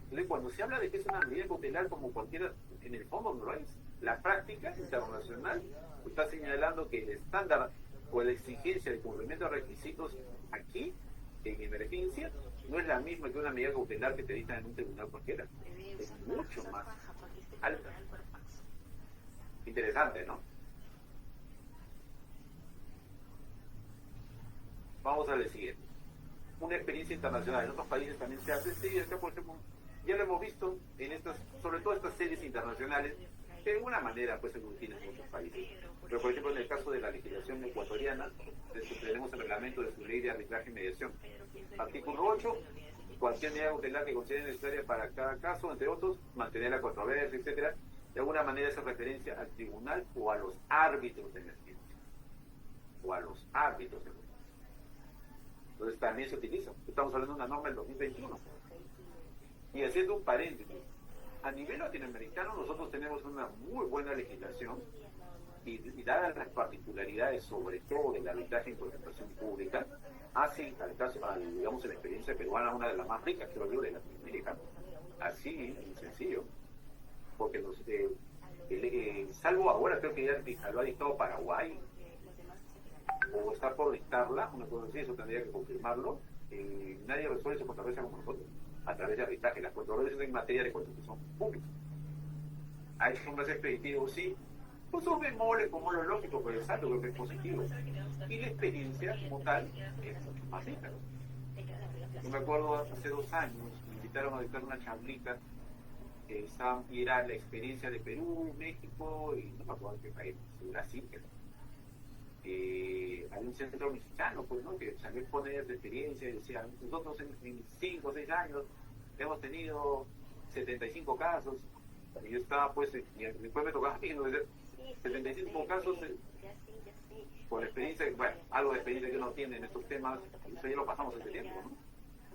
Entonces, cuando se habla de que es una medida cautelar como cualquiera, en el fondo no lo es. La práctica internacional está señalando que el estándar o la exigencia de cumplimiento de requisitos aquí, en emergencia, no es la misma que una medida cautelar que te dictan en un tribunal cualquiera. Es mucho más alta. Interesante, ¿no? Vamos a la siguiente. Una experiencia internacional. En otros países también se hace. Sí, acá, por ejemplo, ya lo hemos visto en estas, sobre todo estas series internacionales, que de alguna manera pues se tienen en muchos países. Pero, por ejemplo, en el caso de la legislación ecuatoriana, tenemos el reglamento de su ley de arbitraje y mediación. Artículo 8, cualquier medida cautelar que considere necesaria para cada caso, entre otros, mantener la controversia, etcétera, de alguna manera hace referencia al tribunal o a los árbitros de emergencia. O a los árbitros de emergencia. Entonces también se utiliza. Estamos hablando de una norma del 2021. Y haciendo un paréntesis, a nivel latinoamericano nosotros tenemos una muy buena legislación y dadas las particularidades, sobre todo del arbitraje en contratación pública, hacen al caso, digamos, en la experiencia peruana, una de las más ricas, creo yo, de Latinoamérica. Así, en sencillo. Porque salvo ahora, creo que ya lo ha dictado Paraguay, o está por dictarla, una cosa así, eso tendría que confirmarlo. Nadie resuelve su controversia como nosotros, a través de arbitraje. Las controversias en materia de contratación pública. Hay sombras expeditivos, sí, pues son bemoles como lo lógico, pero es algo que es positivo. Y la experiencia como tal es mucho más rica. Yo me acuerdo hace 2 años, me invitaron a dictar una charlita y era la experiencia de Perú, México y no me acuerdo qué país, Brasil, hay un centro mexicano, pues, ¿no? Que salió a exponer de experiencia y decía, nosotros en 5 o 6 años hemos tenido 75 casos, y yo estaba, pues, y después me tocaba a mí, ¿no? 75 casos Por experiencia, bueno, algo de experiencia que uno tiene en estos temas, eso ya lo pasamos hace tiempo, ¿no?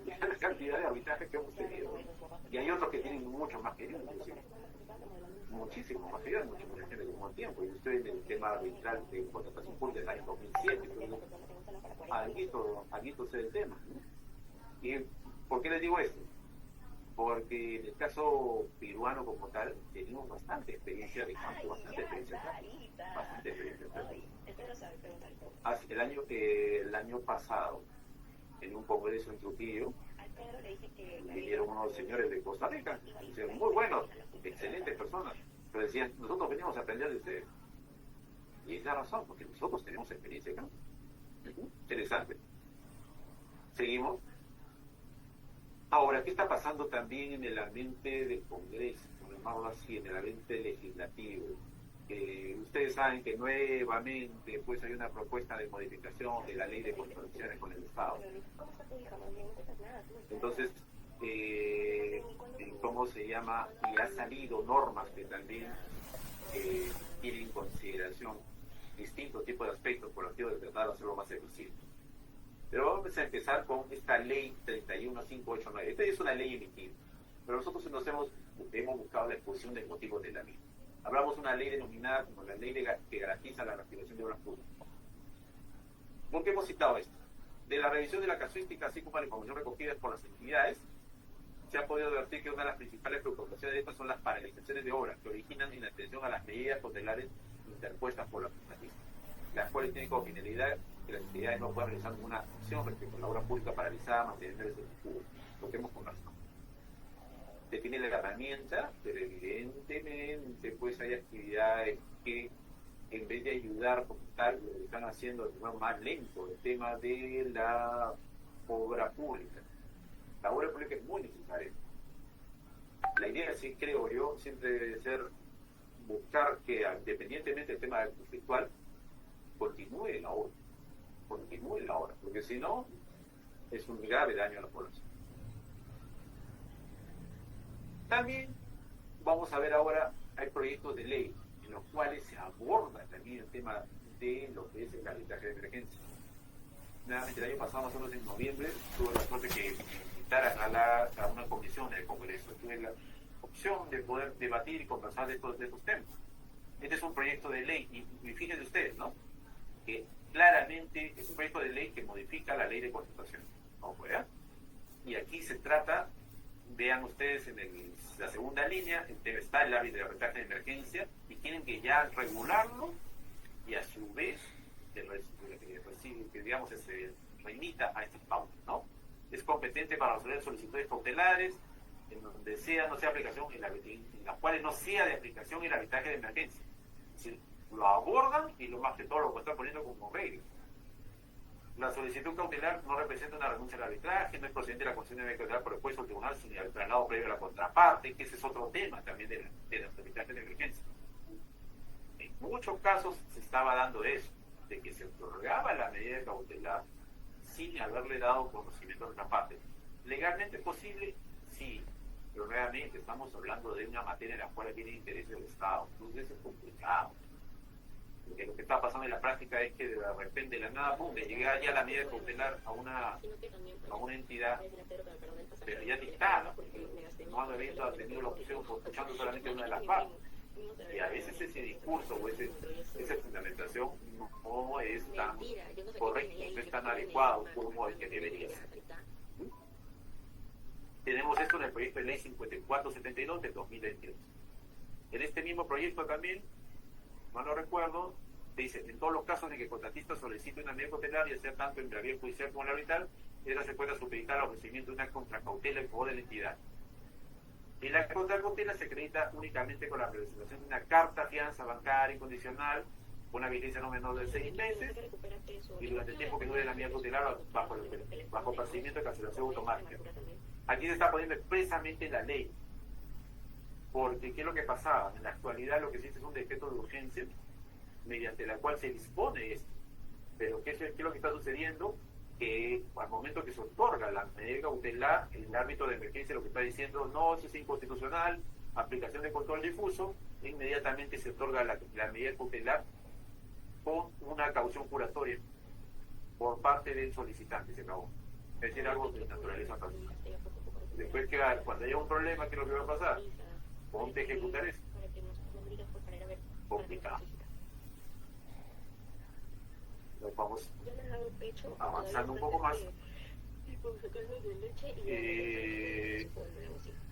La cantidad de arbitrajes que hemos tenido, ¿no? Y hay otros que tienen mucho más que yo, inclusive. Muchísimo más que yo, mucho más gente como el tiempo. Y estoy en el tema arbitral de contratación pública del año 2007, entonces, alguito sé del tema, ¿no? ¿Y por qué les digo esto? Porque en el caso peruano como tal, tenemos bastante experiencia de campo, bastante experiencia el año pasado, en un congreso en Trujillo, vinieron unos señores de Costa Rica, muy buenos, excelentes personas, pero decían, nosotros venimos a aprender de ustedes. Y es la razón, porque nosotros tenemos experiencia acá. Interesante. Seguimos. Ahora, ¿qué está pasando también en el ambiente del Congreso, por llamarlo así, en el ambiente legislativo? Ustedes saben que nuevamente pues hay una propuesta de modificación de la ley de contrataciones con el Estado. Entonces, ¿cómo se llama? Y ha salido normas que también tienen en consideración distintos tipos de aspectos por el de tratar de hacerlo más eficiente. Pero vamos a empezar con esta ley 31589. Esta es una ley emitida, pero nosotros hemos buscado la exposición de motivos de la misma. Hablamos de una ley denominada como la ley que garantiza la reactivación de obras públicas. ¿Por qué hemos citado esto? De la revisión de la casuística, así como la información recogida por las entidades, se ha podido advertir que una de las principales preocupaciones de estas son las paralizaciones de obras que originan inatención a las medidas cautelares interpuestas por la contratista, las cuales tienen como finalidad que las entidades no puedan realizar ninguna acción respecto a la obra pública paralizada, manteniendo el servicio público, lo que hemos conversado. Define la herramienta, pero evidentemente pues hay actividades que en vez de ayudar como tal, lo están haciendo de forma más lento el tema de la obra pública. La obra pública es muy necesaria. La idea, sí creo yo, siempre debe ser buscar que, independientemente del tema conflictual, continúe la obra, porque si no, es un grave daño a la población. También vamos a ver ahora, hay proyectos de ley en los cuales se aborda también el tema de lo que es el arbitraje de emergencia. Nuevamente, el año pasado, nosotros en noviembre, tuve la suerte que me invitaran a una comisión del Congreso. Tuve la opción de poder debatir y conversar de estos temas. Este es un proyecto de ley, y fíjense ustedes, ¿no? Que claramente es un proyecto de ley que modifica la ley de contratación. ¿No? Y aquí se trata, vean ustedes en la segunda línea, está el arbitraje de emergencia, y tienen que ya regularlo, y a su vez, que digamos se remita a estas pautas, ¿no? Es competente para resolver solicitudes cautelares en donde sea, no sea aplicación, en las cuales no sea de aplicación el arbitraje de emergencia. Es decir, lo abordan y lo más que todo lo están poniendo como regla. La solicitud cautelar no representa una renuncia al arbitraje, no es procedente de la concesión de cautelar por el juez o el tribunal, sino el traslado previo a la contraparte, que ese es otro tema también de los arbitrajes de emergencia. En muchos casos se estaba dando eso, de que se otorgaba la medida cautelar sin haberle dado conocimiento a otra parte. ¿Legalmente es posible? Sí, pero nuevamente estamos hablando de una materia en la cual tiene interés del Estado, entonces es complicado. Porque lo que está pasando en la práctica es que de repente de la nada, pum, le llega ya la medida cautelar a una entidad, pero ya dictada, porque no han tenido la opción, escuchando solamente una de las partes. Y a veces ese discurso o esa fundamentación no es tan correcto, no es tan adecuado como el que debería ser. Tenemos esto en el proyecto de ley 5472 del 2022. En este mismo proyecto también, no lo recuerdo, dice, en todos los casos en que el contratista solicite una medida cautelar, ya sea tanto en la vía judicial como en la arbitral, esa se puede supeditar al ofrecimiento de una contracautela en favor de la entidad. Y la contracautela se acredita únicamente con la presentación de una carta fianza bancaria incondicional, con una vigencia no menor de 6 meses, y durante el tiempo que dure la medida cautelar bajo procedimiento de cancelación automática. Aquí se está poniendo expresamente la ley, porque ¿qué es lo que pasaba? En la actualidad lo que existe es un decreto de urgencia, mediante la cual se dispone esto. Pero ¿qué es lo que está sucediendo? Que al momento que se otorga la medida cautelar, el árbitro de emergencia lo que está diciendo, no, eso es inconstitucional, aplicación de control difuso, inmediatamente se otorga la medida cautelar con una caución juratoria por parte del solicitante, se acabó. Es decir, algo de naturaleza personal. Después, cuando haya un problema, ¿qué es lo que va a pasar? Ponte a ejecutar eso. Complicado. Nos vamos avanzando un poco más.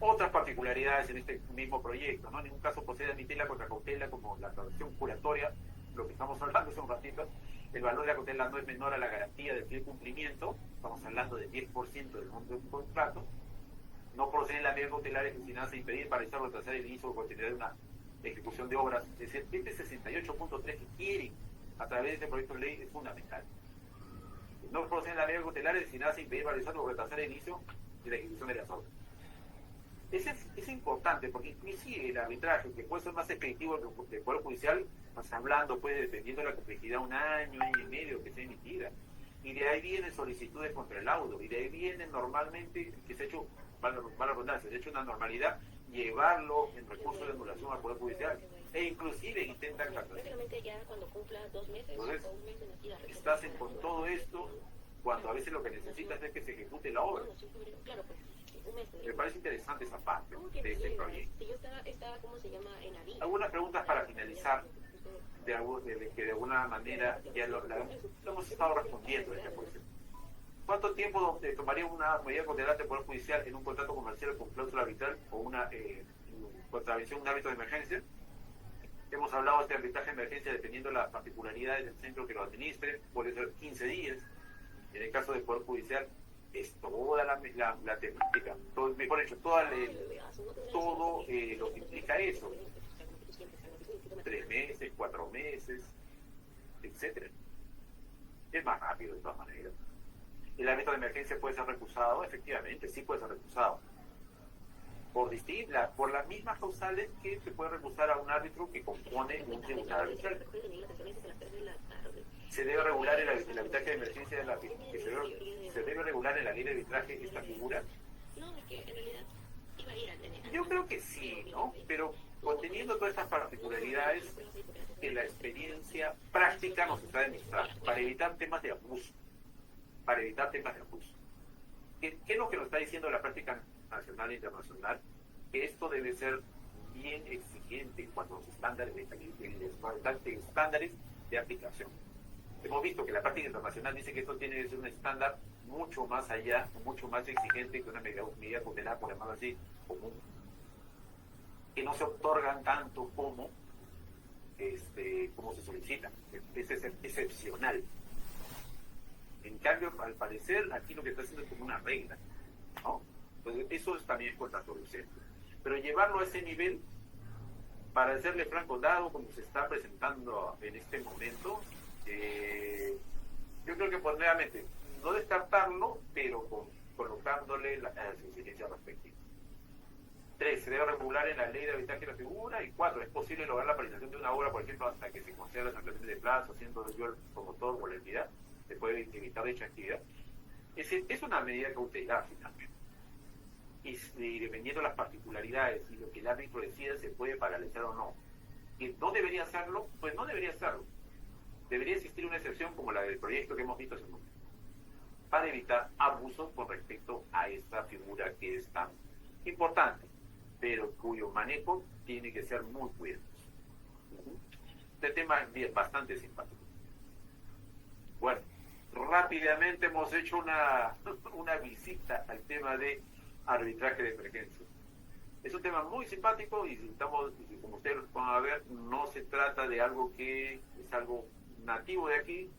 Otras particularidades en este mismo proyecto, ¿no? En ningún caso posee admitir la contracautela como la caución juratoria, lo que estamos hablando hace un ratito. El valor de la cautela no es menor a la garantía del fiel cumplimiento, estamos hablando del 10% del monto de un contrato. No proceden las medidas cautelares destinadas a impedir, paralizar o retrasar el inicio o continuidad de una ejecución de obras. Es decir, este 68.3 que quieren a través de este proyecto de ley es fundamental. No proceden las medidas cautelares destinadas a impedir, paralizar o retrasar el inicio de la ejecución de las obras. Es importante porque inclusive el arbitraje, que puede ser más expeditivo del Poder Judicial, más hablando, puede, dependiendo de la complejidad, un año y medio que sea emitida. Y de ahí vienen solicitudes contra el laudo, y de ahí viene normalmente, que se ha hecho, vale la redundancia, se ha hecho una normalidad, llevarlo en recurso de anulación al Poder Judicial. E inclusive intentan prácticamente ya cuando cumpla 2 meses. Entonces, o un mes en aquí, estás con todo esto cuando a veces lo que necesitas es que se ejecute la obra. Claro, pues, un mes. Me parece interesante esa parte de este proyecto. Yo estaba, ¿cómo se llama? En la vida. Algunas preguntas para finalizar, que de alguna manera ya lo hemos estado respondiendo. ¿Cuánto tiempo tomaría una medida cautelar del Poder Judicial en un contrato comercial con cláusula arbitral o una contravención, un árbitro de emergencia? Hemos hablado de este arbitraje de emergencia dependiendo de las particularidades del centro que lo administre, puede ser 15 días. En el caso del Poder Judicial es toda la temática, mejor dicho, todo lo que implica eso. 3 meses, 4 meses, etcétera. Es más rápido de todas maneras. El árbitro de emergencia puede ser recusado, efectivamente, sí puede ser recusado. Por las mismas causales que se puede recusar a un árbitro que compone un tribunal arbitral. Se debe regular el arbitraje de emergencia se debe regular en la ley de arbitraje esta figura. No, es que en realidad iba a ir a tener. Yo creo que sí, ¿no? Pero conteniendo todas estas particularidades que la experiencia práctica nos está demostrando, para evitar temas de abuso. ¿Qué es lo que nos está diciendo la práctica nacional e internacional? Que esto debe ser bien exigente en cuanto a los estándares de aplicación. Hemos visto que la práctica internacional dice que esto tiene que ser un estándar mucho más allá, mucho más exigente que una medida cautelar, por llamarlo así, común, que no se otorgan tanto como se solicita. Es excepcional. En cambio, al parecer, aquí lo que está haciendo es como una regla, ¿no? Pues eso también es contraproducente. Pero llevarlo a ese nivel, para serle franco, dado como se está presentando en este momento, yo creo que pues nuevamente, no descartarlo, pero colocándole las exigencias respectivas. 3. Se debe regular en la ley de arbitraje la figura. Y 4. Es posible lograr la paralización de una obra, por ejemplo, hasta que se conceda la sanción de plazo, siendo yo el promotor o la entidad. Se puede evitar dicha actividad. Es una medida cautelar finalmente. Y dependiendo de las particularidades y lo que el árbitro decida, se puede paralizar o no. ¿Que no debería hacerlo? Pues no debería hacerlo. Debería existir una excepción como la del proyecto que hemos visto hace un momento, para evitar abusos con respecto a esta figura que es tan importante, pero cuyo manejo tiene que ser muy cuidadoso. Este tema es bastante simpático. Bueno, rápidamente hemos hecho una visita al tema de arbitraje de emergencia. Es un tema muy simpático y como ustedes van a ver, no se trata de algo que es algo nativo de aquí,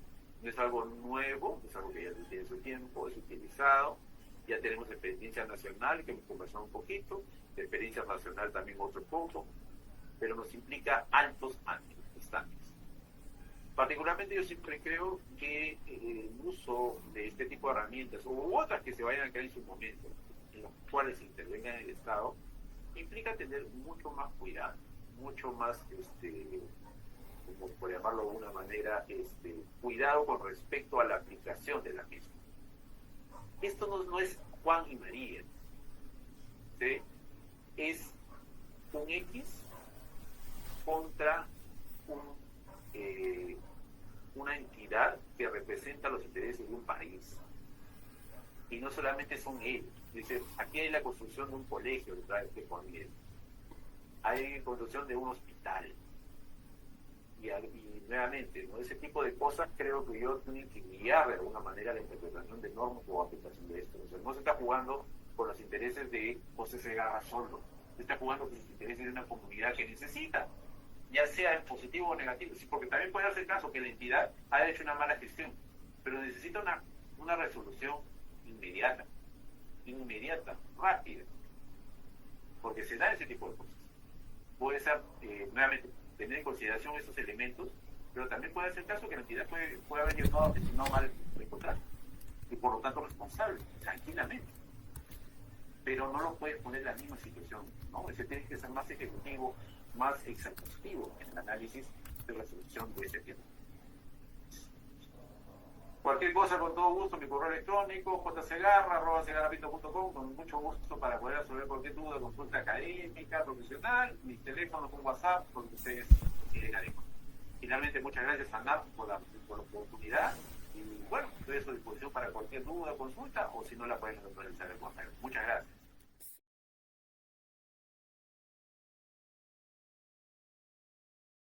no es algo nuevo, es algo que ya tiene su tiempo, es utilizado, ya tenemos experiencia nacional, que hemos conversado un poquito, experiencia nacional también otro poco, pero nos implica altos estándares. Particularmente yo siempre creo que el uso de este tipo de herramientas, u otras que se vayan a crear en su momento, en las cuales se intervenga en el Estado, implica tener mucho más cuidado, mucho más, como por llamarlo de alguna manera, cuidado con respecto a la aplicación de la misma. Esto no es Juan y María, ¿sí? Es un X contra un una entidad que representa los intereses de un país. Y no solamente son ellos. Dice, aquí hay la construcción de un colegio detrás de este hay construcción de un hospital. Y nuevamente, ¿no? Ese tipo de cosas creo que yo tengo que guiar de alguna manera la interpretación de normas o aplicación de esto. O sea, no se está jugando por los intereses de José Segarra solo. Se está jugando por los intereses de una comunidad que necesita, ya sea en positivo o negativo. Sí, porque también puede darse caso que la entidad haya hecho una mala gestión, pero necesita una resolución inmediata, rápida, porque se da ese tipo de cosas. Puede ser, nuevamente, tener en consideración esos elementos, pero también puede ser caso que la entidad puede haber gestionado mal el contrato y por lo tanto responsable, tranquilamente. Pero no lo puedes poner en la misma situación, ¿no? Ese tiene que ser más ejecutivo, más exhaustivo en el análisis de resolución de ese tema. Cualquier cosa, con todo gusto, mi correo electrónico, jsegarra@segarrapinto.com, con mucho gusto para poder resolver cualquier duda, consulta académica, profesional, mis teléfonos con WhatsApp, porque ustedes quieren además. Finalmente, muchas gracias, Anar, por la oportunidad, y bueno, estoy a su disposición para cualquier duda, consulta, o si no la pueden realizar en WhatsApp. Muchas gracias.